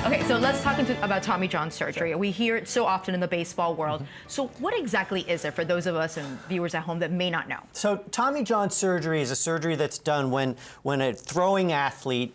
Okay, so let's talk about Tommy John surgery. Sure. We hear it so often in the baseball world. So what exactly is it for those of us and viewers at home that may not know? So Tommy John surgery is a surgery that's done when a throwing athlete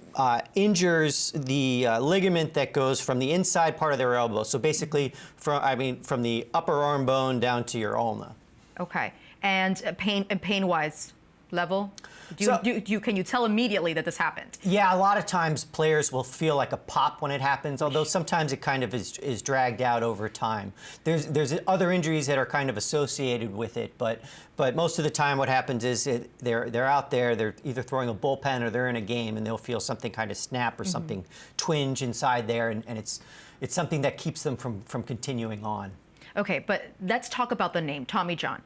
injures the ligament that goes from the inside part of their elbow. So basically, from the upper arm bone down to your ulna. Okay, and pain-wise level? Can you tell immediately that this happened? Yeah, a lot of times players will feel like a pop when it happens, although sometimes it kind of is dragged out over time. There's other injuries that are kind of associated with it, but most of the time what happens is they're out there, they're either throwing a bullpen or they're in a game, and they'll feel something kind of snap or something twinge inside there, and it's something that keeps them from continuing on. Okay, but let's talk about the name, Tommy John.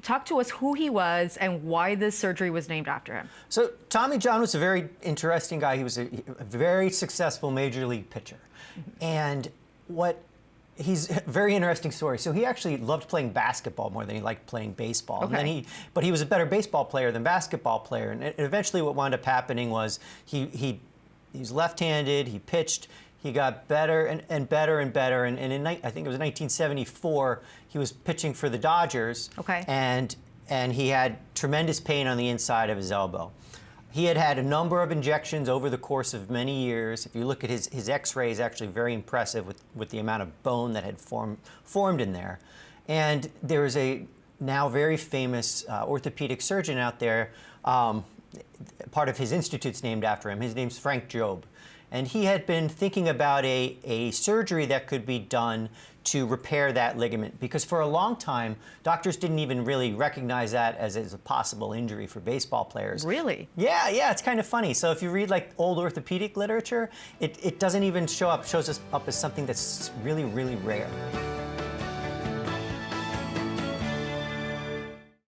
Talk to us who he was and why this surgery was named after him. So Tommy John was a very interesting guy. He was a very successful major league pitcher. And he's a very interesting story. So he actually loved playing basketball more than he liked playing baseball. Okay. And then but he was a better baseball player than basketball player. And eventually what wound up happening was he's left-handed, he pitched, he got better and better and better, and I think it was 1974, he was pitching for the Dodgers, okay. and he had tremendous pain on the inside of his elbow. He had had a number of injections over the course of many years. If you look at his x-rays, actually very impressive with the amount of bone that had formed in there. And there is a now very famous orthopedic surgeon out there, part of his institute's named after him. His name's Frank Jobe. And he had been thinking about a surgery that could be done to repair that ligament, because for a long time, doctors didn't even really recognize that as a possible injury for baseball players. Really? Yeah, it's kind of funny. So if you read like old orthopedic literature, it doesn't even shows us up as something that's really, really rare.